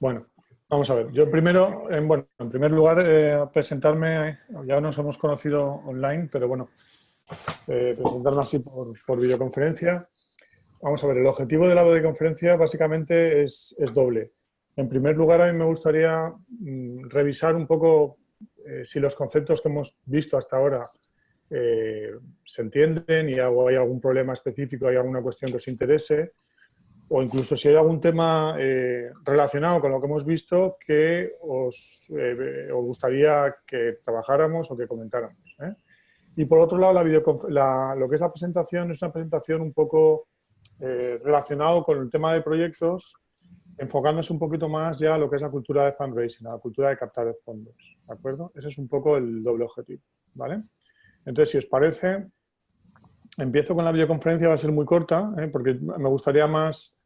Bueno, vamos a ver. Yo primero, en primer lugar, presentarme, ya nos hemos conocido online, pero bueno, presentarme así por videoconferencia. Vamos a ver, el objetivo de la videoconferencia básicamente es doble. En primer lugar, a mí me gustaría revisar un poco si los conceptos que hemos visto hasta ahora se entienden y hay algún problema específico, hay alguna cuestión que os interese, o incluso si hay algún tema relacionado con lo que hemos visto que os gustaría que trabajáramos o que comentáramos, ¿eh? Y por otro lado, lo que es la presentación es una presentación un poco relacionado con el tema de proyectos, enfocándose un poquito más ya a lo que es la cultura de fundraising, a la cultura de captar fondos, ¿de acuerdo? Ese es un poco el doble objetivo, ¿vale? Entonces, si os parece, empiezo con la videoconferencia, va a ser muy corta, porque me gustaría más,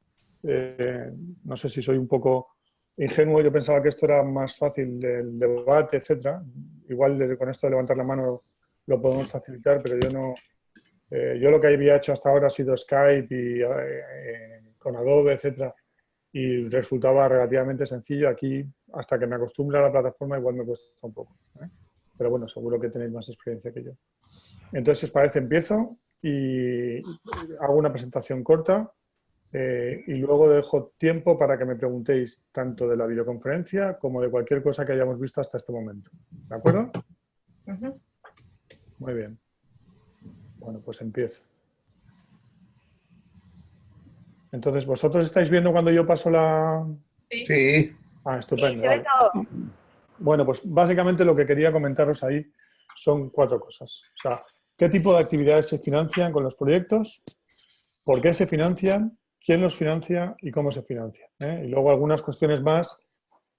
no sé si soy un poco ingenuo, yo pensaba que esto era más fácil del debate, etcétera. Igual con esto de levantar la mano lo podemos facilitar, pero yo no. Yo lo que había hecho hasta ahora ha sido Skype y con Adobe, etcétera, y resultaba relativamente sencillo. Aquí, hasta que me acostumbre a la plataforma, igual me cuesta un poco, ¿eh? Pero bueno, seguro que tenéis más experiencia que yo. Entonces, si os parece, empiezo y hago una presentación corta y luego dejo tiempo para que me preguntéis tanto de la videoconferencia como de cualquier cosa que hayamos visto hasta este momento. ¿De acuerdo? Uh-huh. Muy bien. Bueno, pues empiezo. Entonces, ¿vosotros estáis viendo cuando yo paso la...? Sí. Ah, estupendo. Sí, Vale. Bueno, pues básicamente lo que quería comentaros ahí son 4 cosas. O sea, ¿qué tipo de actividades se financian con los proyectos? ¿Por qué se financian? ¿Quién los financia? ¿Y cómo se financian? Y luego algunas cuestiones más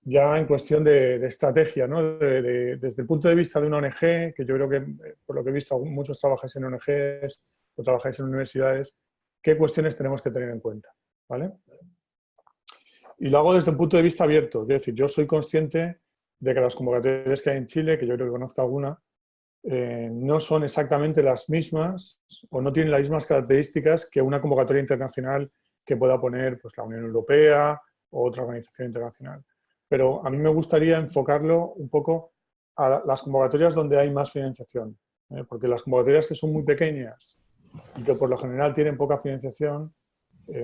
ya en cuestión de estrategia, ¿no? Desde el punto de vista de una ONG, que yo creo que, por lo que he visto, muchos trabajáis en ONGs o trabajáis en universidades, ¿qué cuestiones tenemos que tener en cuenta? ¿Vale? Y lo hago desde un punto de vista abierto. Es decir, yo soy consciente de que las convocatorias que hay en Chile, que yo creo que conozco alguna, no son exactamente las mismas o no tienen las mismas características que una convocatoria internacional que pueda poner pues, la Unión Europea o otra organización internacional. Pero a mí me gustaría enfocarlo un poco a las convocatorias donde hay más financiación, porque las convocatorias que son muy pequeñas y que por lo general tienen poca financiación,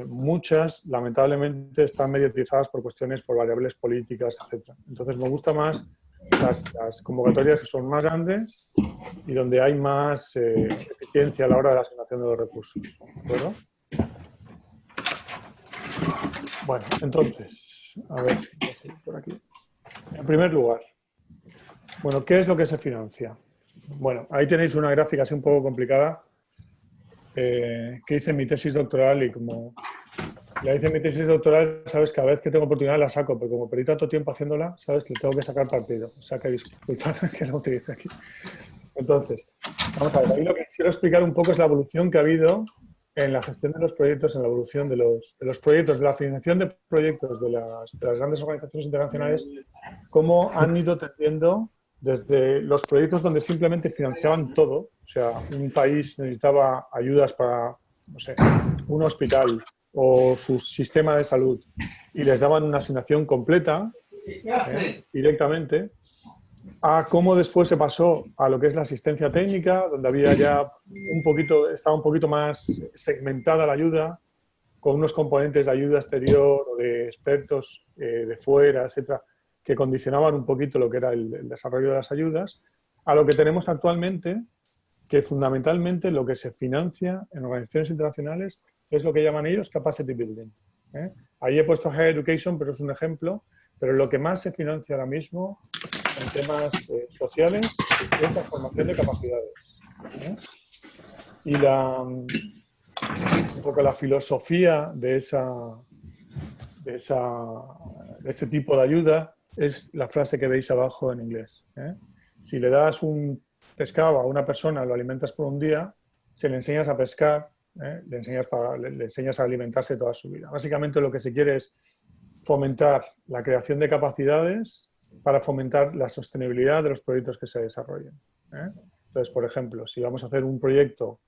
muchas lamentablemente están mediatizadas por cuestiones, por variables políticas, etc. Entonces me gusta más las convocatorias que son más grandes y donde hay más eficiencia a la hora de la asignación de los recursos. ¿De acuerdo? Bueno, entonces, a ver, voy a seguir por aquí. En primer lugar, bueno, ¿qué es lo que se financia? Bueno, ahí tenéis una gráfica así un poco complicada que hice en mi tesis doctoral y como la hice en mi tesis doctoral, sabes, cada vez que tengo oportunidad la saco, porque como perdí tanto tiempo haciéndola, sabes, le tengo que sacar partido. O sea que disculpad que la utilice aquí. Entonces, vamos a ver, ahí lo que quiero explicar un poco es la evolución que ha habido en la gestión de los proyectos, en la evolución de los proyectos, de la financiación de proyectos de las grandes organizaciones internacionales, cómo han ido tendiendo desde los proyectos donde simplemente financiaban todo, o sea, un país necesitaba ayudas para, no sé, un hospital o su sistema de salud y les daban una asignación completa directamente, a cómo después se pasó a lo que es la asistencia técnica, donde había ya estaba un poquito más segmentada la ayuda, con unos componentes de ayuda exterior o de expertos de fuera, etcétera, que condicionaban un poquito lo que era el desarrollo de las ayudas, a lo que tenemos actualmente, que fundamentalmente lo que se financia en organizaciones internacionales es lo que llaman ellos capacity building. Ahí he puesto higher education, pero es un ejemplo, pero lo que más se financia ahora mismo en temas sociales es la formación de capacidades. Y un poco la filosofía de este tipo de ayuda es la frase que veis abajo en inglés. Si le das un pescado a una persona, lo alimentas por un día, se le enseñas a pescar, le enseñas a alimentarse toda su vida. Básicamente lo que se quiere es fomentar la creación de capacidades para fomentar la sostenibilidad de los proyectos que se desarrollen. Entonces, por ejemplo, si vamos a hacer un proyecto,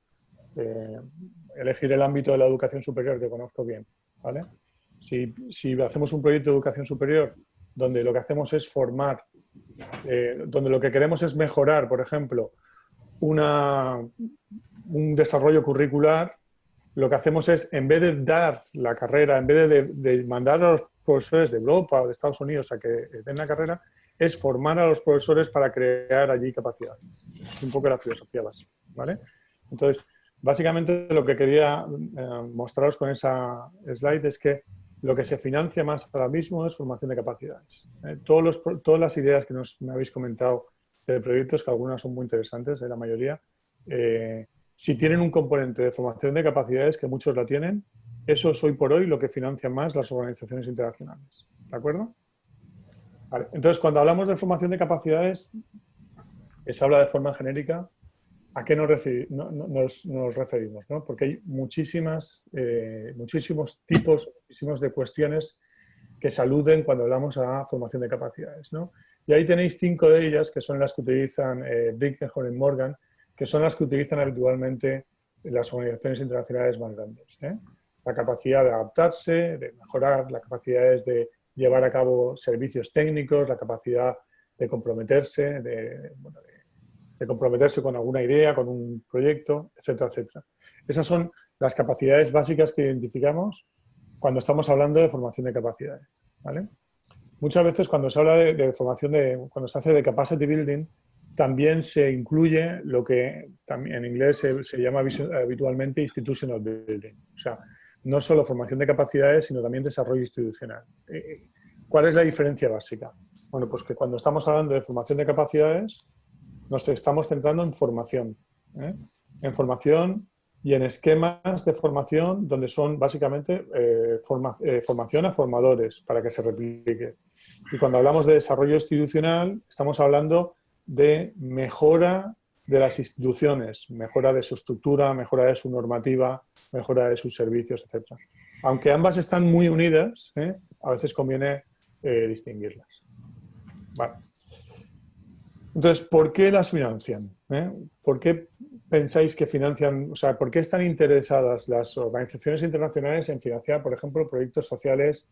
elegir el ámbito de la educación superior que conozco bien, ¿vale? Si hacemos un proyecto de educación superior donde lo que hacemos es formar, donde lo que queremos es mejorar, por ejemplo, un desarrollo curricular, lo que hacemos es, en vez de dar la carrera, en vez de mandar a los profesores de Europa o de Estados Unidos a que den la carrera, es formar a los profesores para crear allí capacidades. Es un poco la filosofía básica, ¿vale? Entonces, básicamente lo que quería mostraros con esa slide es que lo que se financia más ahora mismo es formación de capacidades. Todas las ideas que me habéis comentado de proyectos, que algunas son muy interesantes, la mayoría, si tienen un componente de formación de capacidades, que muchos la tienen, eso es hoy por hoy lo que financian más las organizaciones internacionales. ¿De acuerdo? Vale. Entonces, cuando hablamos de formación de capacidades, se habla de forma genérica. ¿A qué nos referimos? ¿No? Porque hay muchísimos tipos, muchísimos de cuestiones que se aluden cuando hablamos a formación de capacidades, ¿no? Y ahí tenéis 5 de ellas, que son las que utilizan Brinkenhorn y Morgan, que son las que utilizan habitualmente las organizaciones internacionales más grandes. La capacidad de adaptarse, de mejorar, la capacidad de llevar a cabo servicios técnicos, la capacidad de comprometerse, de comprometerse con alguna idea, con un proyecto, etcétera, etcétera. Esas son las capacidades básicas que identificamos cuando estamos hablando de formación de capacidades, ¿vale? Muchas veces cuando se habla de formación, cuando se hace de capacity building, también se incluye lo que también en inglés se llama habitualmente institutional building. O sea, no solo formación de capacidades, sino también desarrollo institucional. ¿Cuál es la diferencia básica? Bueno, pues que cuando estamos hablando de formación de capacidades, nos estamos centrando en formación. En formación y en esquemas de formación donde son básicamente formación a formadores para que se replique. Y cuando hablamos de desarrollo institucional, estamos hablando de mejora de las instituciones, mejora de su estructura, mejora de su normativa, mejora de sus servicios, etc. Aunque ambas están muy unidas, a veces conviene distinguirlas. Vale. Entonces, ¿por qué las financian? ¿Por qué pensáis que financian, o sea, por qué están interesadas las organizaciones internacionales en financiar, por ejemplo, proyectos sociales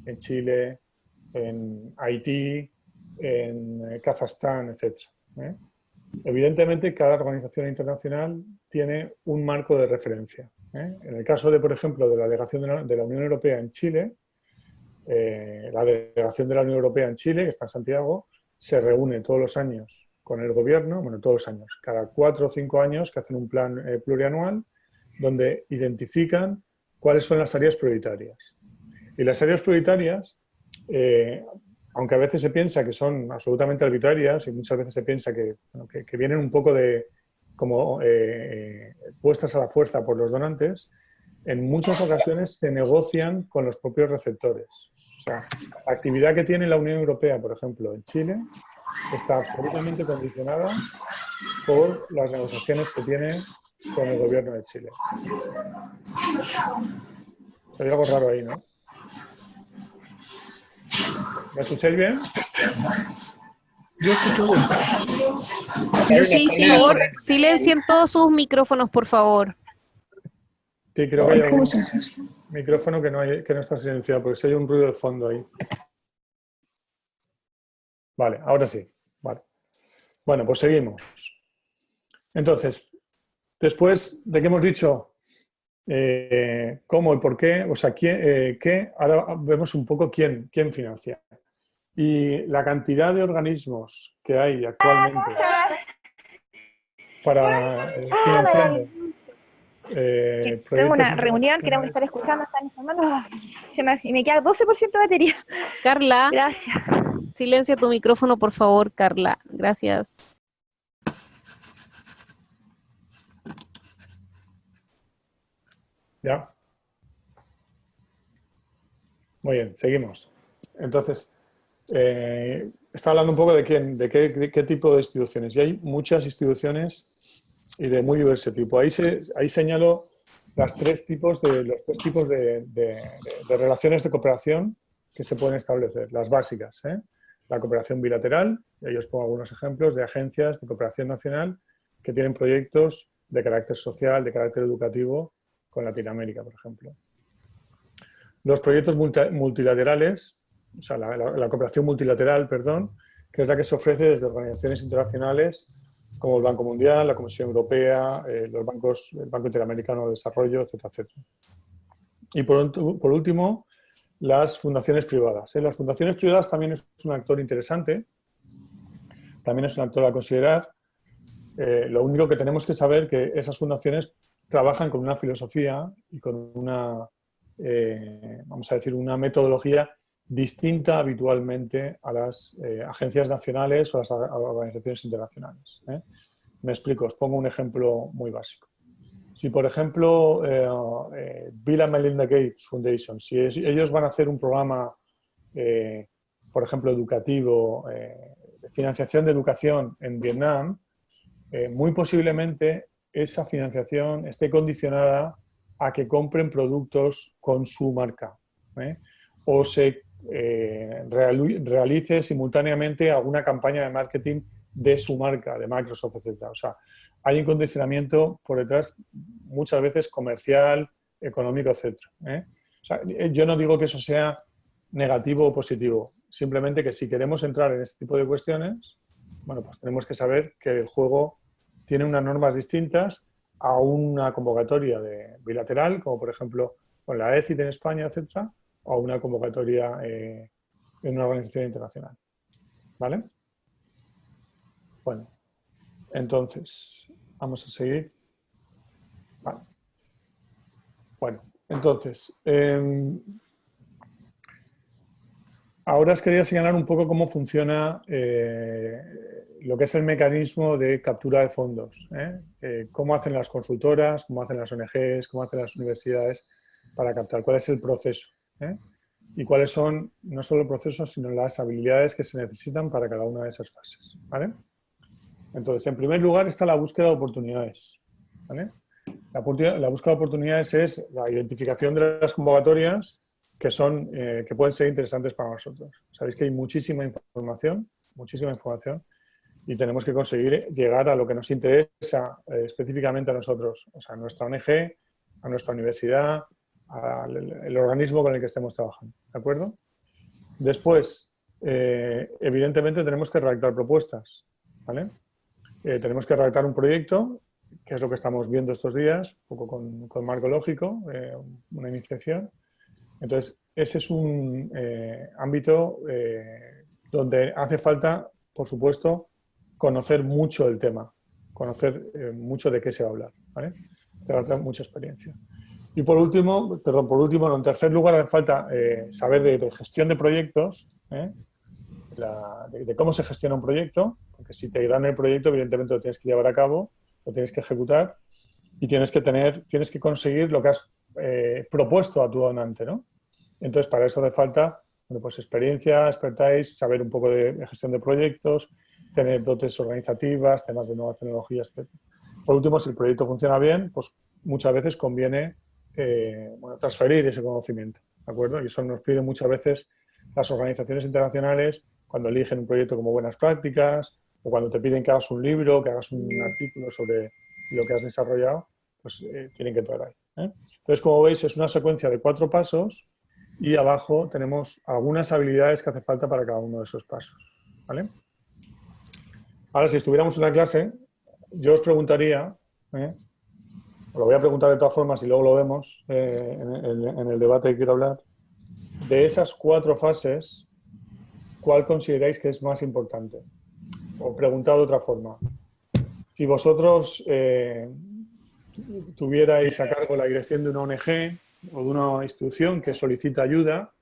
en Chile, en Haití, en Kazajstán, etcétera? Evidentemente, cada organización internacional tiene un marco de referencia. En el caso de, por ejemplo, de la delegación de la Unión Europea en Chile, la delegación de la Unión Europea en Chile, que está en Santiago, se reúne todos los años con el gobierno, bueno, todos los años, cada 4 o 5 años que hacen un plan plurianual donde identifican cuáles son las áreas prioritarias. Y las áreas prioritarias, aunque a veces se piensa que son absolutamente arbitrarias y muchas veces se piensa que vienen un poco de como puestas a la fuerza por los donantes, en muchas ocasiones se negocian con los propios receptores. O sea, la actividad que tiene la Unión Europea, por ejemplo, en Chile, está absolutamente condicionada por las negociaciones que tiene con el gobierno de Chile. Hay algo raro ahí, ¿no? ¿Me escucháis bien? Yo escucho bien. Yo sí, por favor, silencien todos sus micrófonos, por favor. Sí, creo que hay algún micrófono que no está silenciado, porque si hay un ruido de fondo ahí. Vale, ahora sí. Vale. Bueno, pues seguimos. Entonces, después de que hemos dicho cómo y por qué, o sea, qué, ahora vemos un poco quién financia. Y la cantidad de organismos que hay actualmente para financiando tengo una reunión, queremos estar escuchando, están informando, y me queda 12% de batería. Carla, gracias. Silencia tu micrófono, por favor, Carla. Gracias. ¿Ya? Muy bien, seguimos. Entonces, está hablando un poco de qué tipo de instituciones. Y hay muchas instituciones y de muy diverso tipo. Ahí señalo los tres tipos de relaciones de cooperación que se pueden establecer. Las básicas, la cooperación bilateral, y ahí os pongo algunos ejemplos de agencias de cooperación nacional que tienen proyectos de carácter social, de carácter educativo con Latinoamérica, por ejemplo. los proyectos multilaterales, o sea, la cooperación multilateral, perdón, que es la que se ofrece desde organizaciones internacionales como el Banco Mundial, la Comisión Europea, los bancos, el Banco Interamericano de Desarrollo, etcétera, etcétera. Y por último, las fundaciones privadas. Las fundaciones privadas también es un actor interesante, también es un actor a considerar. Lo único que tenemos que saber es que esas fundaciones trabajan con una filosofía y con una, vamos a decir, una metodología distinta habitualmente a las agencias nacionales o a las organizaciones internacionales. Me explico, os pongo un ejemplo muy básico. Si, por ejemplo, Bill and Melinda Gates Foundation, si ellos van a hacer un programa, por ejemplo, educativo, de financiación de educación en Vietnam, muy posiblemente esa financiación esté condicionada a que compren productos con su marca, o se realice simultáneamente alguna campaña de marketing de su marca, de Microsoft, etc. O sea, hay un condicionamiento por detrás muchas veces comercial, económico, etc. O sea, yo no digo que eso sea negativo o positivo, simplemente que si queremos entrar en este tipo de cuestiones, bueno, pues tenemos que saber que el juego tiene unas normas distintas a una convocatoria bilateral, como por ejemplo con la ECIT en España, etcétera, o una convocatoria en una organización internacional. ¿Vale? Bueno, entonces, vamos a seguir. Vale. Bueno, entonces, ahora os quería señalar un poco cómo funciona lo que es el mecanismo de captura de fondos. Cómo hacen las consultoras, cómo hacen las ONGs, cómo hacen las universidades para captar, cuál es el proceso. Y cuáles son no solo el proceso, sino las habilidades que se necesitan para cada una de esas fases. ¿Vale? Entonces, en primer lugar está la búsqueda de oportunidades. ¿Vale? La búsqueda de oportunidades es la identificación de las convocatorias que pueden ser interesantes para nosotros. Sabéis que hay muchísima información y tenemos que conseguir llegar a lo que nos interesa específicamente a nosotros, o sea, a nuestra ONG, a nuestra universidad, al organismo con el que estemos trabajando. ¿De acuerdo? Después, evidentemente tenemos que redactar propuestas. ¿Vale? Tenemos que redactar un proyecto, que es lo que estamos viendo estos días, un poco con Marco Lógico, una iniciación. Entonces, ese es un ámbito donde hace falta, por supuesto, conocer mucho el tema, conocer mucho de qué se va a hablar. ¿Vale? Hace falta mucha experiencia. Y por último, en tercer lugar, hace falta saber de gestión de proyectos, de cómo se gestiona un proyecto, porque si te dan el proyecto, evidentemente lo tienes que llevar a cabo, lo tienes que ejecutar y tienes que conseguir lo que has propuesto a tu donante, ¿no? Entonces, para eso hace falta, bueno, pues experiencia, expertise, saber un poco de gestión de proyectos, tener dotes organizativas, temas de nuevas tecnologías, etc. Por último, si el proyecto funciona bien, pues muchas veces conviene transferir ese conocimiento, ¿de acuerdo? Y eso nos piden muchas veces las organizaciones internacionales cuando eligen un proyecto como buenas prácticas o cuando te piden que hagas un libro, que hagas un artículo sobre lo que has desarrollado, pues tienen que entrar ahí. Entonces, como veis, es una secuencia de 4 pasos y abajo tenemos algunas habilidades que hace falta para cada uno de esos pasos. ¿Vale? Ahora, si estuviéramos en una clase, yo os preguntaría, os lo voy a preguntar de todas formas y luego lo vemos en el debate que quiero hablar, de esas 4 fases, ¿cuál consideráis que es más importante? O preguntado de otra forma. Si vosotros tuvierais a cargo la dirección de una ONG o de una institución que solicita ayuda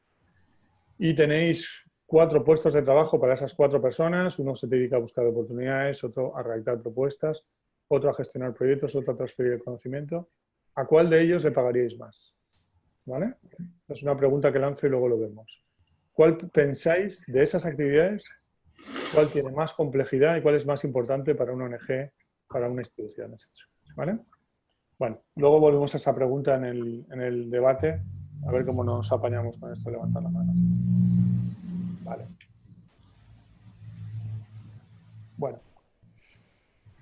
y tenéis 4 puestos de trabajo para esas 4 personas, uno se dedica a buscar oportunidades, otro a redactar propuestas, otro a gestionar proyectos, otro a transferir el conocimiento, ¿a cuál de ellos le pagaríais más? ¿Vale? Es una pregunta que lanzo y luego lo vemos. ¿Cuál pensáis de esas actividades? ¿Cuál tiene más complejidad y cuál es más importante para una ONG, para una institución, etcétera? ¿Vale? Bueno, luego volvemos a esa pregunta en el debate, a ver cómo nos apañamos con esto, levantar la mano. Vale. Bueno,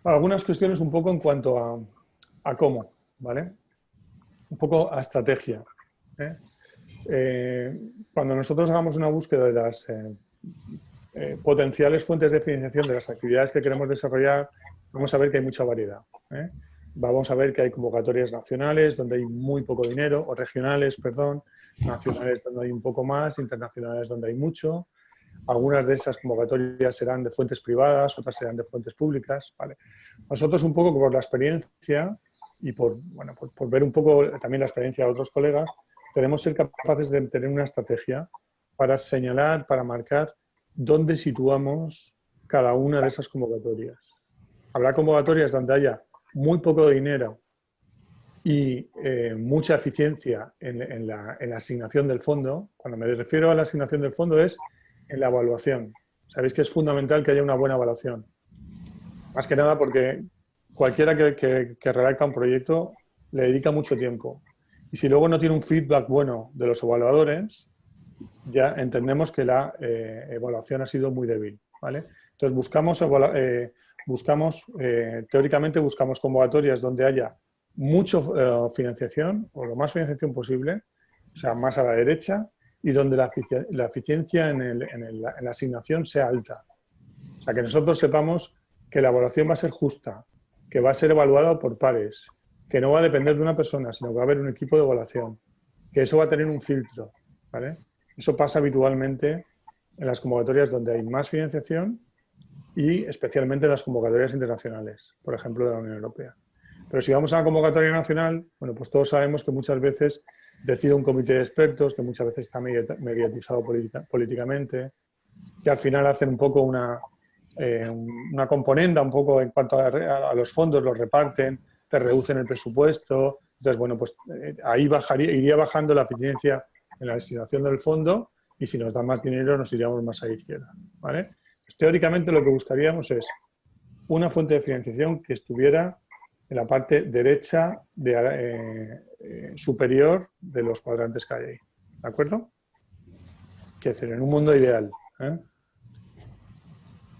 algunas cuestiones un poco en cuanto a cómo, ¿vale? Un poco a estrategia. Cuando nosotros hagamos una búsqueda de las potenciales fuentes de financiación de las actividades que queremos desarrollar, vamos a ver que hay mucha variedad. Vamos a ver que hay convocatorias nacionales donde hay muy poco dinero, o regionales, perdón, nacionales donde hay un poco más, internacionales donde hay mucho. Algunas de esas convocatorias serán de fuentes privadas, otras serán de fuentes públicas. ¿Vale? Nosotros un poco por la experiencia y por ver un poco también la experiencia de otros colegas, tenemos que ser capaces de tener una estrategia para señalar, para marcar dónde situamos cada una de esas convocatorias. Habrá convocatorias donde haya muy poco dinero y mucha eficiencia en la asignación del fondo. Cuando me refiero a la asignación del fondo es en la evaluación. Sabéis que es fundamental que haya una buena evaluación. Más que nada porque cualquiera que redacta un proyecto le dedica mucho tiempo. Y si luego no tiene un feedback bueno de los evaluadores, ya entendemos que la evaluación ha sido muy débil. ¿Vale? Entonces teóricamente buscamos convocatorias donde haya mucha financiación, o lo más financiación posible, o sea, más a la derecha, y donde la eficiencia en la asignación sea alta. O sea, que nosotros sepamos que la evaluación va a ser justa, que va a ser evaluada por pares, que no va a depender de una persona, sino que va a haber un equipo de evaluación, que eso va a tener un filtro. ¿Vale? Eso pasa habitualmente en las convocatorias donde hay más financiación y especialmente en las convocatorias internacionales, por ejemplo, de la Unión Europea. Pero si vamos a una convocatoria nacional, bueno, pues todos sabemos que muchas veces decide un comité de expertos, que muchas veces está mediatizado políticamente, que al final hacen un poco una componenda, un poco en cuanto a los fondos, los reparten, te reducen el presupuesto. Entonces, bueno, pues ahí iría bajando la eficiencia en la destinación del fondo y si nos dan más dinero nos iríamos más a la izquierda. ¿Vale? Pues, teóricamente lo que buscaríamos es una fuente de financiación que estuviera en la parte derecha superior de los cuadrantes que hay ahí. ¿De acuerdo? Quiero decir, en un mundo ideal.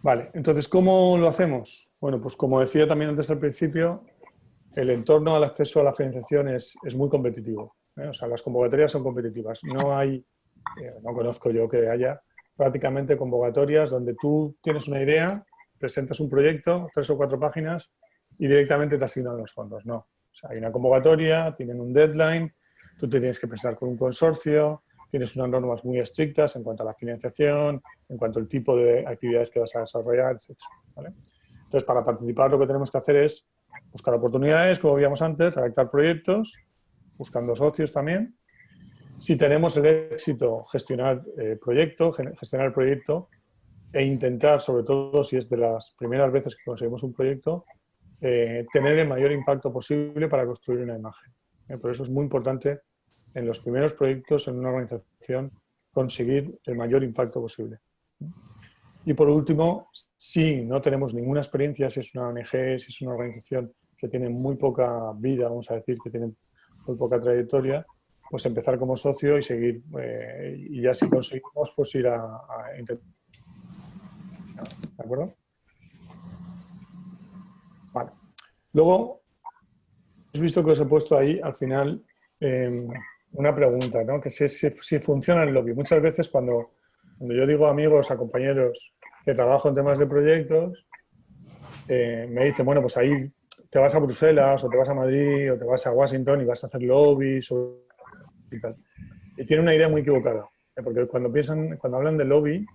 Vale, entonces, ¿cómo lo hacemos? Bueno, pues como decía también antes al principio, el entorno al acceso a la financiación es muy competitivo. O sea, las convocatorias son competitivas. No conozco yo que haya prácticamente convocatorias donde tú tienes una idea, presentas un proyecto, 3 o 4 páginas y directamente te asignan los fondos. No. O sea, hay una convocatoria, tienen un deadline, tú te tienes que presentar con un consorcio, tienes unas normas muy estrictas en cuanto a la financiación, en cuanto al tipo de actividades que vas a desarrollar, etc. ¿Vale? Entonces, para participar lo que tenemos que hacer es buscar oportunidades, como veíamos antes, redactar proyectos, buscando socios también. Si tenemos el éxito, gestionar el proyecto e intentar, sobre todo si es de las primeras veces que conseguimos un proyecto, tener el mayor impacto posible para construir una imagen. Por eso es muy importante en los primeros proyectos en una organización conseguir el mayor impacto posible. Y por último, si no tenemos ninguna experiencia, si es una ONG, si es una organización que tiene muy poca vida, vamos a decir, que tiene muy poca trayectoria, pues empezar como socio y seguir. Y ya si conseguimos, pues ir a intentar. ¿De acuerdo? Vale. Luego, has visto que os he puesto ahí al final una pregunta, ¿no? Que si funciona el lobby. Muchas veces cuando yo digo a amigos, a compañeros que trabajo en temas de proyectos, me dicen, bueno, pues ahí te vas a Bruselas o te vas a Madrid o te vas a Washington y vas a hacer lobbies y tal. Y tiene una idea muy equivocada, porque cuando hablan de lobby,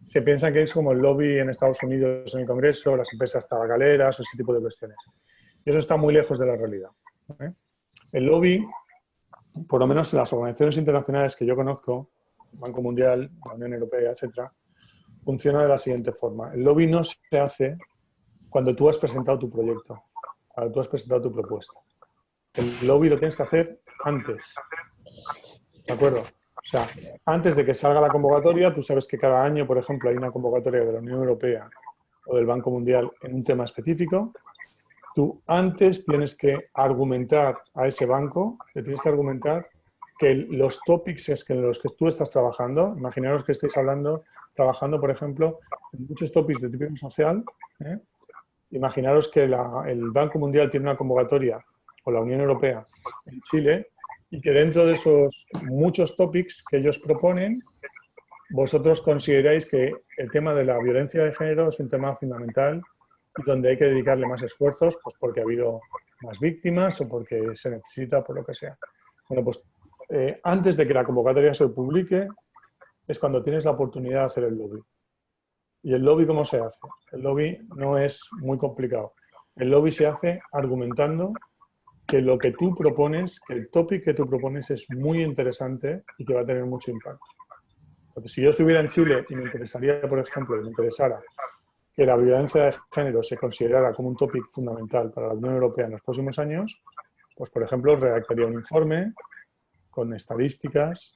se piensa que es como el lobby en Estados Unidos en el Congreso, las empresas tabacaleras o ese tipo de cuestiones. Y eso está muy lejos de la realidad. El lobby, por lo menos en las organizaciones internacionales que yo conozco, Banco Mundial, la Unión Europea, etcétera, funciona de la siguiente forma. El lobby no se hace cuando tú has presentado tu proyecto, cuando tú has presentado tu propuesta. El lobby lo tienes que hacer antes. ¿De acuerdo? O sea, antes de que salga la convocatoria, tú sabes que cada año, por ejemplo, hay una convocatoria de la Unión Europea o del Banco Mundial en un tema específico. Tú antes tienes que argumentar a ese banco, le tienes que argumentar que los topics en los que tú estás trabajando, imaginaros que estáis trabajando, por ejemplo, en muchos topics de tipo social. Imaginaros que el Banco Mundial tiene una convocatoria, o la Unión Europea, en Chile, y que dentro de esos muchos topics que ellos proponen, vosotros consideráis que el tema de la violencia de género es un tema fundamental y donde hay que dedicarle más esfuerzos, pues porque ha habido más víctimas o porque se necesita, por lo que sea. Bueno, pues antes de que la convocatoria se publique es cuando tienes la oportunidad de hacer el lobby. ¿Y el lobby cómo se hace? El lobby no es muy complicado. El lobby se hace argumentando que lo que tú propones, que el topic que tú propones es muy interesante y que va a tener mucho impacto. Entonces, si yo estuviera en Chile y me interesaría, por ejemplo, me interesara que la violencia de género se considerara como un topic fundamental para la Unión Europea en los próximos años, pues, por ejemplo, redactaría un informe con estadísticas,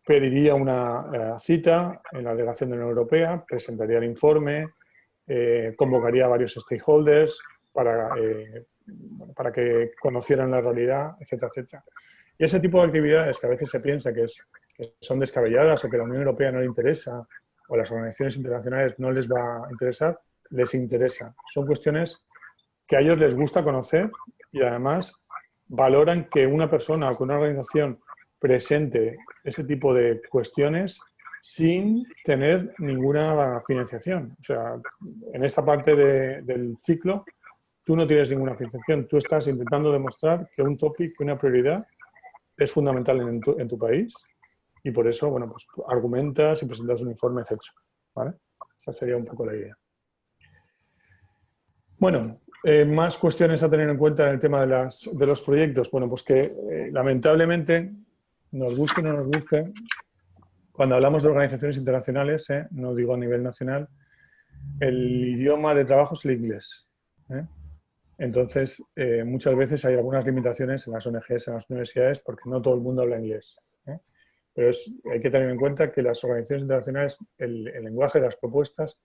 pediría una cita en la delegación de la Unión Europea, presentaría el informe, convocaría a varios stakeholders para que conocieran la realidad, etcétera, etcétera. Y ese tipo de actividades que a veces se piensa que son descabelladas o que a la Unión Europea no le interesa o a las organizaciones internacionales no les va a interesar, les interesa. Son cuestiones que a ellos les gusta conocer y además valoran que una persona o que una organización presente ese tipo de cuestiones sin tener ninguna financiación. O sea, en esta parte del ciclo tú no tienes ninguna financiación, tú estás intentando demostrar que un topic, que una prioridad es fundamental en tu país y por eso, bueno, pues argumentas y presentas un informe, etc. ¿Vale? Esa sería un poco la idea. Bueno, más cuestiones a tener en cuenta en el tema de los proyectos. Bueno, pues que lamentablemente, nos guste o no nos guste, cuando hablamos de organizaciones internacionales, no digo a nivel nacional, el idioma de trabajo es el inglés. Entonces, muchas veces hay algunas limitaciones en las ONGs, en las universidades, porque no todo el mundo habla inglés. Pero hay que tener en cuenta que las organizaciones internacionales, el lenguaje de las propuestas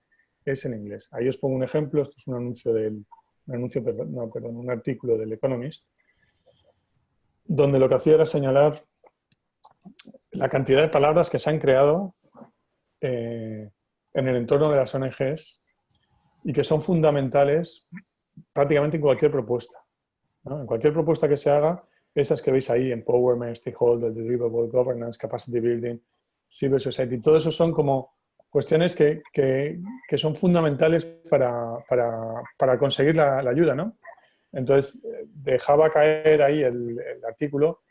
es en inglés. Ahí os pongo un ejemplo, esto es un artículo del Economist, donde lo que hacía era señalar la cantidad de palabras que se han creado en el entorno de las ONGs y que son fundamentales prácticamente en cualquier propuesta, ¿no? En cualquier propuesta que se haga, esas que veis ahí, Empowerment, Stakeholder, Deliverable, Governance, Capacity Building, Civil Society, todo eso son como cuestiones que son fundamentales para conseguir la ayuda, ¿no? Entonces, dejaba caer ahí el artículo,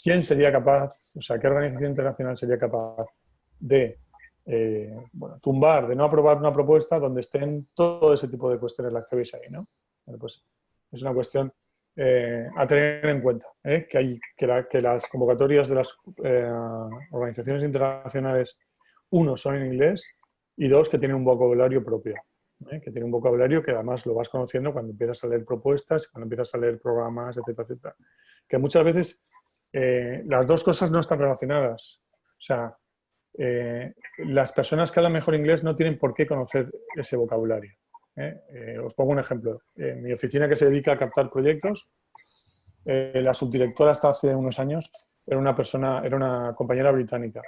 ¿quién sería capaz, o sea, qué organización internacional sería capaz de tumbar, de no aprobar una propuesta donde estén todo ese tipo de cuestiones las que veis ahí, ¿no? Bueno, pues es una cuestión a tener en cuenta, que las convocatorias de las organizaciones internacionales, uno, son en inglés y dos, que tienen un vocabulario propio, que tiene un vocabulario que además lo vas conociendo cuando empiezas a leer propuestas, cuando empiezas a leer programas, etcétera, etcétera. Que muchas veces las dos cosas no están relacionadas. O sea, las personas que hablan mejor inglés no tienen por qué conocer ese vocabulario. Os pongo un ejemplo. En mi oficina, que se dedica a captar proyectos, la subdirectora hasta hace unos años era una compañera británica.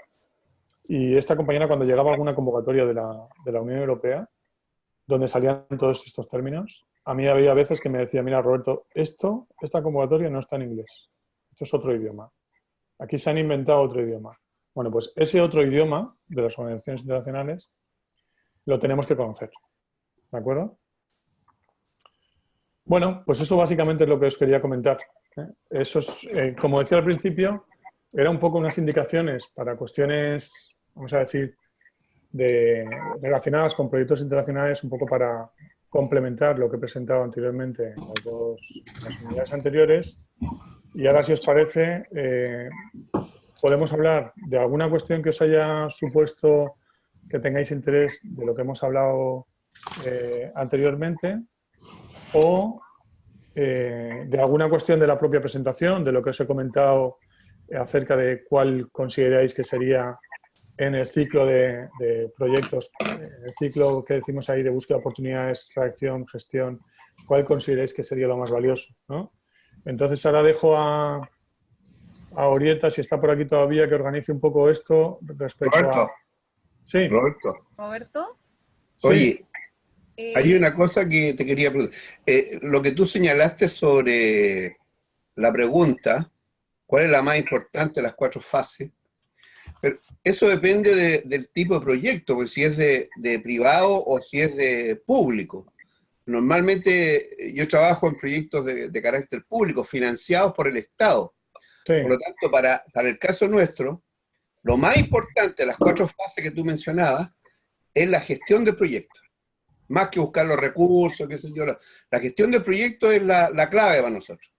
Y esta compañera, cuando llegaba a alguna convocatoria de la Unión Europea, donde salían todos estos términos, a mí había veces que me decía, mira, Roberto, esta convocatoria no está en inglés. Esto es otro idioma. Aquí se han inventado otro idioma. Bueno, pues ese otro idioma de las organizaciones internacionales lo tenemos que conocer. ¿De acuerdo? Bueno, pues eso básicamente es lo que os quería comentar. Eso es, como decía al principio, era un poco unas indicaciones para cuestiones, vamos a decir, relacionadas con proyectos internacionales, un poco para complementar lo que he presentado anteriormente en las unidades anteriores. Y ahora, si os parece, podemos hablar de alguna cuestión que os haya supuesto que tengáis interés de lo que hemos hablado anteriormente, o de alguna cuestión de la propia presentación, de lo que os he comentado acerca de cuál consideráis que sería en el ciclo de proyectos, el ciclo que decimos ahí de búsqueda de oportunidades, reacción, gestión, cuál consideráis que sería lo más valioso, ¿no? Entonces ahora dejo a Orieta, si está por aquí todavía, que organice un poco esto respecto Roberto, Sí. Roberto. Oye, Sí. hay una cosa que te quería preguntar. Lo que tú señalaste sobre la pregunta ¿Cuál es la más importante de las 4 fases? Pero eso depende del tipo de proyecto, porque si es de privado o si es de público. Normalmente yo trabajo en proyectos de carácter público, financiados por el Estado. Sí, Por lo tanto, para el caso nuestro, lo más importante de las 4 fases que tú mencionabas es la gestión del proyecto. Más que buscar los recursos, qué sé yo, la gestión del proyecto es la clave para nosotros.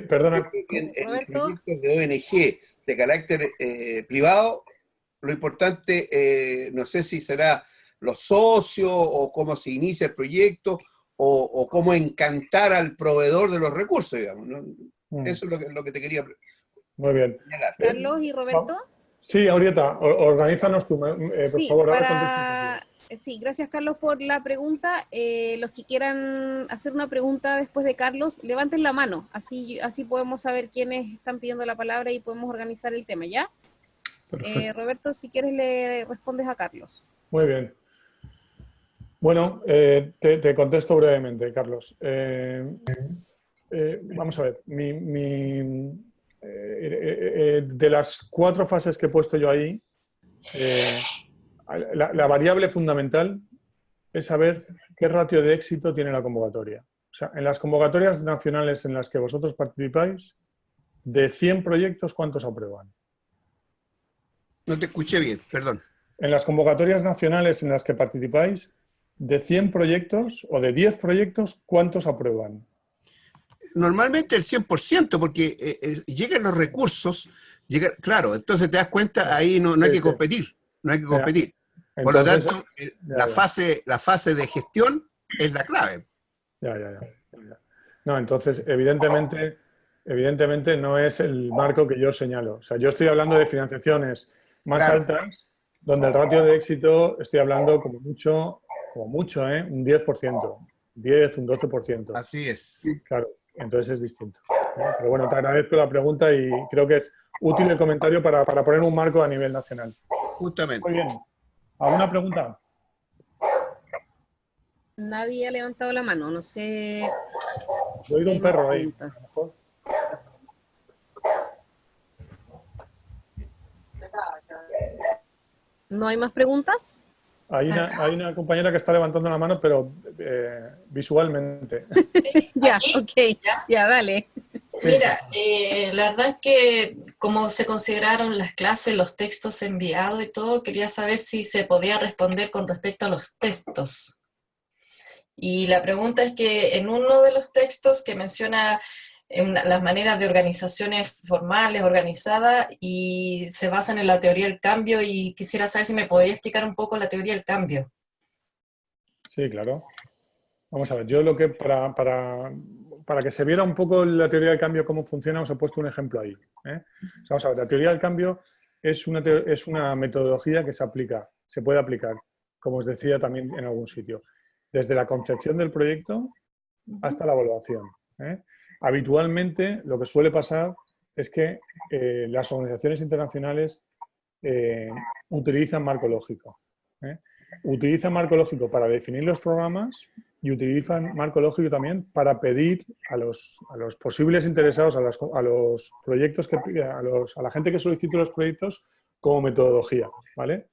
perdona, En Roberto. proyectos de ONG de carácter privado, lo importante, no sé si será los socios o cómo se inicia el proyecto o cómo encantar al proveedor de los recursos, digamos, ¿no? Eso es lo que te quería muy bien. señalar. Carlos y Roberto. Sí, Aurieta, organízanos tú, por Sí, favor. Ahora contesta. sí, gracias Carlos por la pregunta. Los que quieran hacer una pregunta después de Carlos, levanten la mano, así podemos saber quiénes están pidiendo la palabra y podemos organizar el tema, ¿ya? Perfecto. Roberto, si quieres le respondes a Carlos. Muy bien. Bueno, te contesto brevemente, Carlos. Vamos a ver. De las 4 fases que he puesto yo ahí, la variable fundamental es saber qué ratio de éxito tiene la convocatoria. O sea, en las convocatorias nacionales en las que vosotros participáis, de 100 proyectos, ¿cuántos aprueban? No te escuché bien, perdón. En las convocatorias nacionales en las que participáis, de 100 proyectos o de 10 proyectos, ¿cuántos aprueban? Normalmente el 100%, porque llegan los recursos, claro, entonces te das cuenta, ahí no hay que competir, no hay que competir. Por lo tanto, la fase de gestión es la clave. Ya. No, entonces, evidentemente no es el marco que yo señalo. O sea, yo estoy hablando de financiaciones más altas, donde el ratio de éxito, estoy hablando como mucho, un 10%, 10, un 12%. Así es. Claro, entonces es distinto. Pero bueno, te agradezco la pregunta y creo que es útil el comentario para poner un marco a nivel nacional. Justamente. Muy bien. ¿Alguna pregunta? Nadie ha levantado la mano, no sé. He oído un perro ahí. ¿No hay más preguntas? Hay una compañera que está levantando la mano, pero visualmente. Ya, ok, ya, dale. Mira, la verdad es que como se consideraron las clases, los textos enviados y todo, quería saber si se podía responder con respecto a los textos. Y la pregunta es que en uno de los textos que menciona las maneras de organizaciones formales, organizadas, y se basan en la teoría del cambio, y quisiera saber si me podía explicar un poco la teoría del cambio. Sí, claro. Vamos a ver, yo lo que para que se viera un poco la teoría del cambio, cómo funciona, os he puesto un ejemplo ahí. Vamos a ver, la teoría del cambio es una metodología que se puede aplicar, como os decía también en algún sitio, desde la concepción del proyecto hasta la evaluación. Habitualmente lo que suele pasar es que las organizaciones internacionales utilizan marco lógico. Utilizan marco lógico para definir los programas y utilizan marco lógico también para pedir a los posibles interesados, a los proyectos, a la gente que solicite los proyectos como metodología, ¿vale?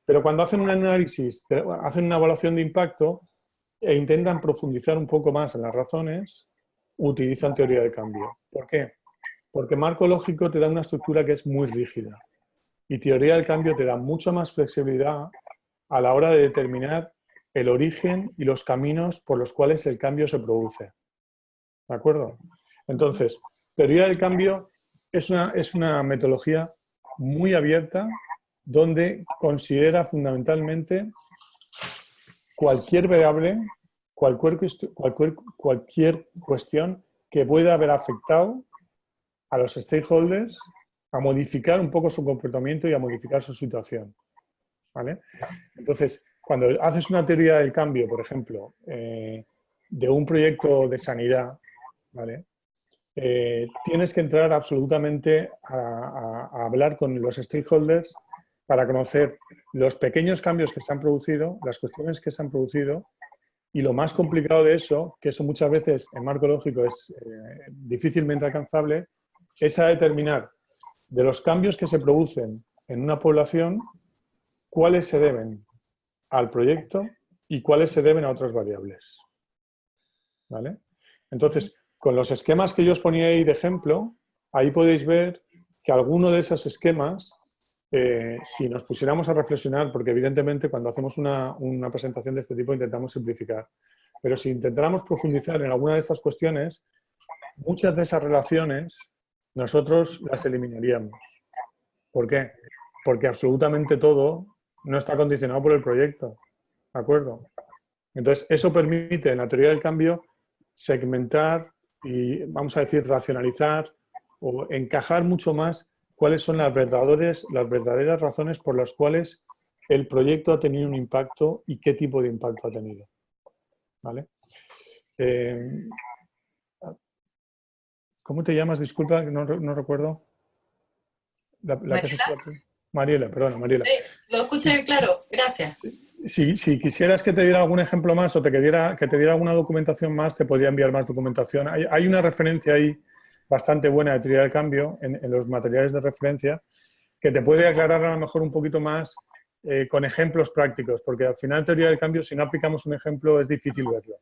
Pero cuando hacen un análisis, hacen una evaluación de impacto e intentan profundizar un poco más en las razones, utilizan teoría del cambio. ¿Por qué? Porque marco lógico te da una estructura que es muy rígida y teoría del cambio te da mucha más flexibilidad a la hora de determinar el origen y los caminos por los cuales el cambio se produce. ¿De acuerdo? Entonces, teoría del cambio es una metodología muy abierta donde considera fundamentalmente cualquier variable, cualquier cuestión que pueda haber afectado a los stakeholders a modificar un poco su comportamiento y a modificar su situación. ¿Vale? Entonces, cuando haces una teoría del cambio, por ejemplo, de un proyecto de sanidad, ¿vale? Tienes que entrar absolutamente a hablar con los stakeholders para conocer los pequeños cambios que se han producido, las cuestiones que se han producido, y lo más complicado de eso, que eso muchas veces en marco lógico es difícilmente alcanzable, es a determinar de los cambios que se producen en una población, cuáles se deben al proyecto y cuáles se deben a otras variables. ¿Vale? Entonces, con los esquemas que yo os ponía ahí de ejemplo, ahí podéis ver que alguno de esos esquemas, si nos pusiéramos a reflexionar, porque evidentemente cuando hacemos una presentación de este tipo intentamos simplificar, pero si intentáramos profundizar en alguna de estas cuestiones, muchas de esas relaciones nosotros las eliminaríamos. ¿Por qué? Porque absolutamente todo no está condicionado por el proyecto. ¿De acuerdo? Entonces, eso permite en la teoría del cambio segmentar y, vamos a decir, racionalizar o encajar mucho más cuáles son las verdaderas razones por las cuales el proyecto ha tenido un impacto y qué tipo de impacto ha tenido. ¿Vale? ¿Cómo te llamas? Disculpa, no recuerdo. Mariela, perdona, Mariela. Sí, lo escuché claro, gracias. Si quisieras que te diera algún ejemplo más o que te diera alguna documentación más, te podría enviar más documentación. Hay una referencia ahí bastante buena de teoría del cambio en los materiales de referencia que te puede aclarar a lo mejor un poquito más con ejemplos prácticos, porque al final teoría del cambio, si no aplicamos un ejemplo, es difícil verlo.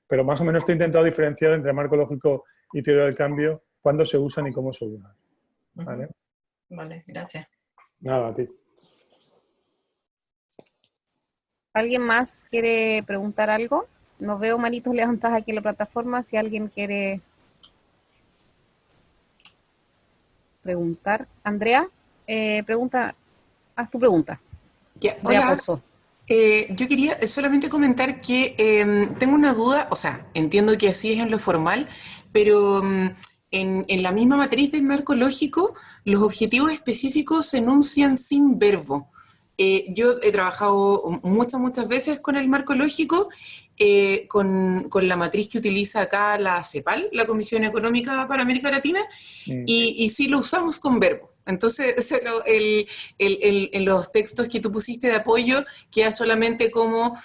Pero más o menos te he intentado diferenciar entre marco lógico y teoría del cambio, cuándo se usan y cómo se usan. ¿Vale? Vale, gracias. Nada, a ti. ¿Alguien más quiere preguntar algo? No veo manitos levantadas aquí en la plataforma. Si alguien quiere preguntar. Andrea, haz tu pregunta. Ya, Andrea hola. Pozo. Yo quería solamente comentar que tengo una duda, o sea, entiendo que así es en lo formal, pero en la misma matriz del marco lógico, los objetivos específicos se enuncian sin verbo. Yo he trabajado muchas veces con el marco lógico, con la matriz que utiliza acá la CEPAL, la Comisión Económica para América Latina, y sí lo usamos con verbo. Entonces, en los textos que tú pusiste de apoyo, queda solamente como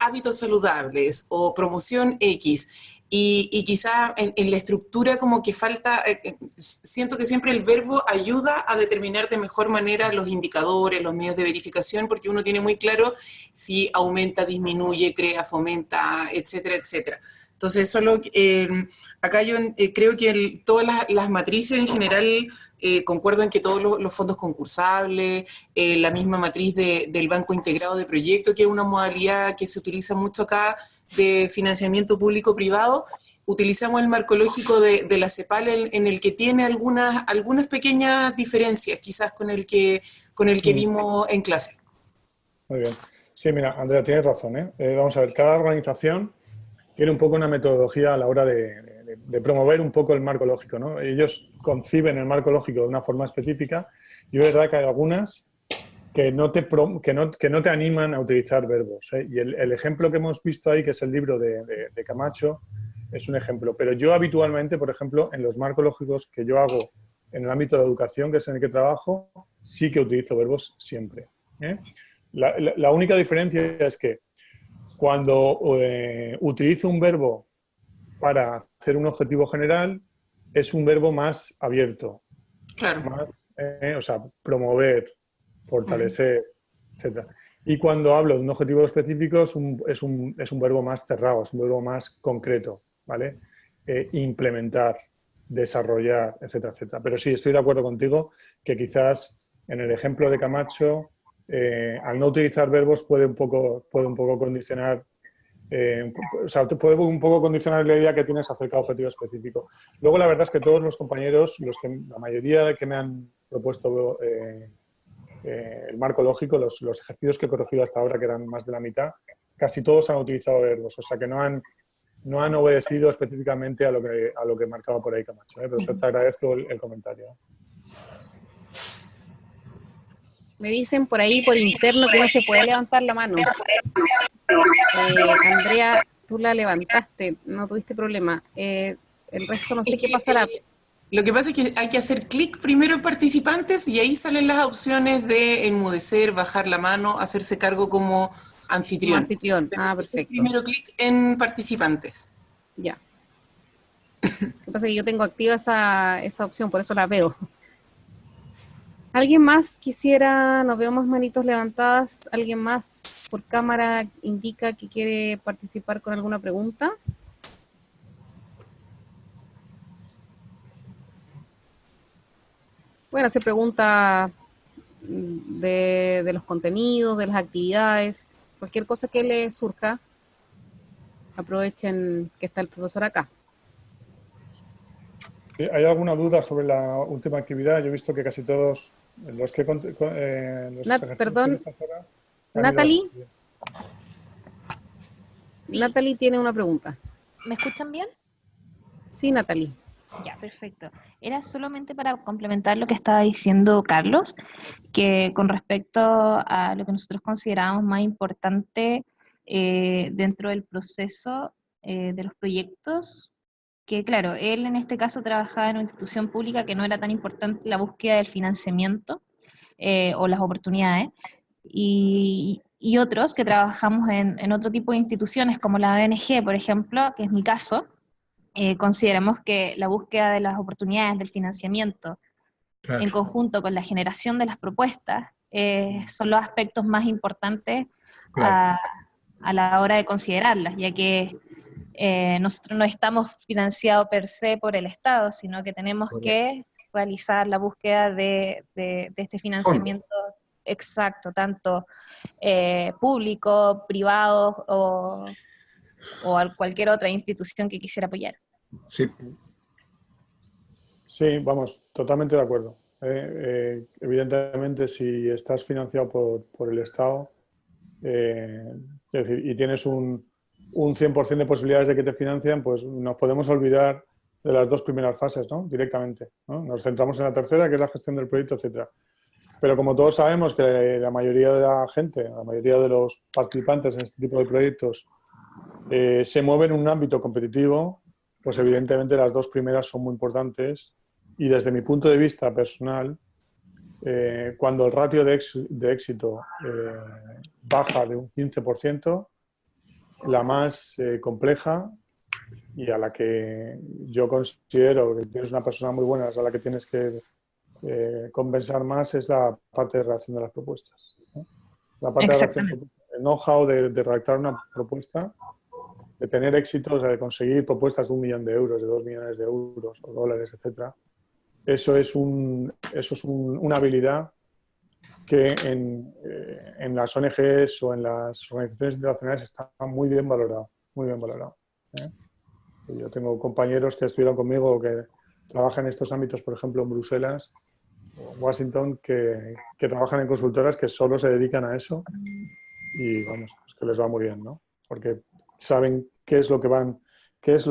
hábitos saludables o promoción X. Y quizá en la estructura como que falta, siento que siempre el verbo ayuda a determinar de mejor manera los indicadores, los medios de verificación, porque uno tiene muy claro si aumenta, disminuye, crea, fomenta, etcétera, etcétera. Entonces, acá yo creo que todas las matrices en general, concuerdo en que todos los fondos concursables, la misma matriz del Banco Integrado de Proyecto, que es una modalidad que se utiliza mucho acá de financiamiento público-privado, utilizamos el marco lógico de la CEPAL en el que tiene algunas pequeñas diferencias, quizás con el que vimos en clase. Muy bien. Sí, mira, Andrea, tienes razón. Vamos a ver, cada organización tiene un poco una metodología a la hora de promover un poco el marco lógico, ¿no? Ellos conciben el marco lógico de una forma específica y es verdad que hay algunas que no te animan a utilizar verbos. Y el ejemplo que hemos visto ahí, que es el libro de Camacho, es un ejemplo. Pero yo habitualmente, por ejemplo, en los marcos lógicos que yo hago en el ámbito de la educación, que es en el que trabajo, sí que utilizo verbos siempre. La única diferencia es que cuando utilizo un verbo para hacer un objetivo general, es un verbo más abierto. Claro. Más, o sea, promover, fortalecer, etc. Y cuando hablo de un objetivo específico es un verbo más cerrado, es un verbo más concreto, ¿vale? Implementar, desarrollar, etcétera, etcétera. Pero sí, estoy de acuerdo contigo que quizás en el ejemplo de Camacho, al no utilizar verbos puede un poco condicionar, o sea, te puede un poco condicionar la idea que tienes acerca de objetivo específico. Luego, la verdad es que todos los compañeros, la mayoría que me han propuesto el marco lógico, los ejercicios que he corregido hasta ahora, que eran más de la mitad, casi todos han utilizado verbos, o sea que no han obedecido específicamente a lo que marcaba por ahí Camacho, pero eso te agradezco el comentario. Me dicen por ahí, por interno, que no se puede levantar la mano. Andrea, tú la levantaste, no tuviste problema. El resto no sé qué pasará. Lo que pasa es que hay que hacer clic primero en participantes y ahí salen las opciones de enmudecer, bajar la mano, hacerse cargo como anfitrión. Como anfitrión, perfecto. Primero clic en participantes. Ya. Lo que pasa es que yo tengo activa esa opción, por eso la veo. ¿Alguien más quisiera, no veo más manitos levantadas, alguien más por cámara indica que quiere participar con alguna pregunta? Bueno, se pregunta de los contenidos, de las actividades, cualquier cosa que le surja, aprovechen que está el profesor acá. ¿Hay alguna duda sobre la última actividad? Yo he visto que casi todos los que... Perdón, Natalie. Natalie tiene una pregunta. ¿Me escuchan bien? Sí, Natalie. Ya, perfecto. Era solamente para complementar lo que estaba diciendo Carlos, que con respecto a lo que nosotros considerábamos más importante dentro del proceso de los proyectos, que claro, él en este caso trabajaba en una institución pública que no era tan importante la búsqueda del financiamiento o las oportunidades, y otros que trabajamos en otro tipo de instituciones como la ONG, por ejemplo, que es mi caso. Consideramos que la búsqueda de las oportunidades del financiamiento Claro. en conjunto con la generación de las propuestas son los aspectos más importantes Claro. a la hora de considerarlas, ya que nosotros no estamos financiados per se por el Estado, sino que tenemos que realizar la búsqueda de este financiamiento exacto, tanto público, privado o a cualquier otra institución que quisiera apoyar. Sí. Sí, vamos, totalmente de acuerdo. Evidentemente, si estás financiado por el Estado, es decir, y tienes un 100% de posibilidades de que te financien, pues nos podemos olvidar de las dos primeras fases, ¿no? Directamente, ¿no? Nos centramos en la tercera, que es la gestión del proyecto, etcétera. Pero como todos sabemos que la mayoría de la gente, la mayoría de los participantes en este tipo de proyectos se mueven en un ámbito competitivo, pues evidentemente las dos primeras son muy importantes. Y desde mi punto de vista personal, cuando el ratio de éxito baja de un 15%, la más compleja y a la que yo considero que tienes una persona muy buena, es a la que tienes que compensar más, es la parte de redacción de las propuestas, ¿no? La parte de redacción, el know-how de redactar una propuesta, de tener éxito, o sea, de conseguir propuestas de 1 millón de euros, de 2 millones de euros o dólares, etcétera. Eso es una habilidad que en las ONGs o en las organizaciones internacionales está muy bien valorado, muy bien valorado, ¿eh? Yo tengo compañeros que estudian conmigo que trabajan en estos ámbitos, por ejemplo, en Bruselas o en Washington, que trabajan en consultoras que solo se dedican a eso y, vamos, pues que les va muy bien, ¿no? Porque saben qué es lo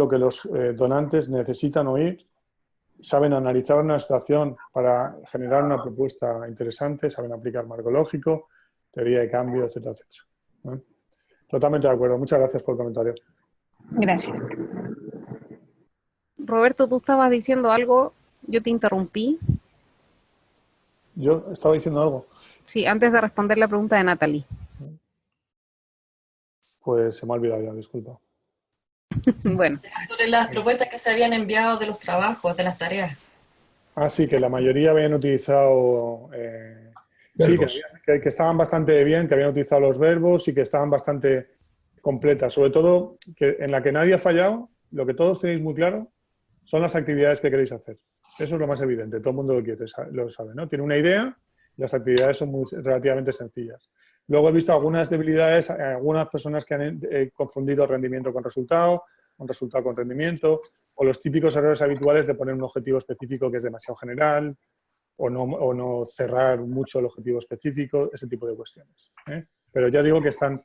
que los donantes necesitan oír, saben analizar una situación para generar una propuesta interesante, saben aplicar marco lógico, teoría de cambio, etcétera, etcétera, ¿no? Totalmente de acuerdo. Muchas gracias por el comentario. Gracias. Roberto, tú estabas diciendo algo, yo te interrumpí. Yo estaba diciendo algo. Sí, antes de responder la pregunta de Natalie. Pues se me ha olvidado ya, disculpa. Bueno. Sobre las propuestas que se habían enviado de los trabajos, de las tareas. Ah, sí, que la mayoría habían utilizado... sí, que estaban bastante bien, que habían utilizado los verbos y que estaban bastante completas. Sobre todo, que en la que nadie ha fallado, lo que todos tenéis muy claro, son las actividades que queréis hacer. Eso es lo más evidente, todo el mundo lo sabe, ¿no? Tiene una idea y las actividades son relativamente sencillas. Luego he visto algunas debilidades, algunas personas que han confundido rendimiento con resultado con rendimiento, o los típicos errores habituales de poner un objetivo específico que es demasiado general, o no cerrar mucho el objetivo específico, ese tipo de cuestiones, ¿eh? Pero ya digo que están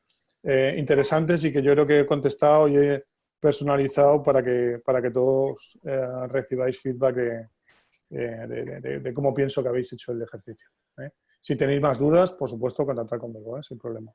interesantes y que yo creo que he contestado y he personalizado para que todos recibáis feedback de cómo pienso que habéis hecho el ejercicio, ¿eh? Si tenéis más dudas, por supuesto, contactad conmigo, sin problema.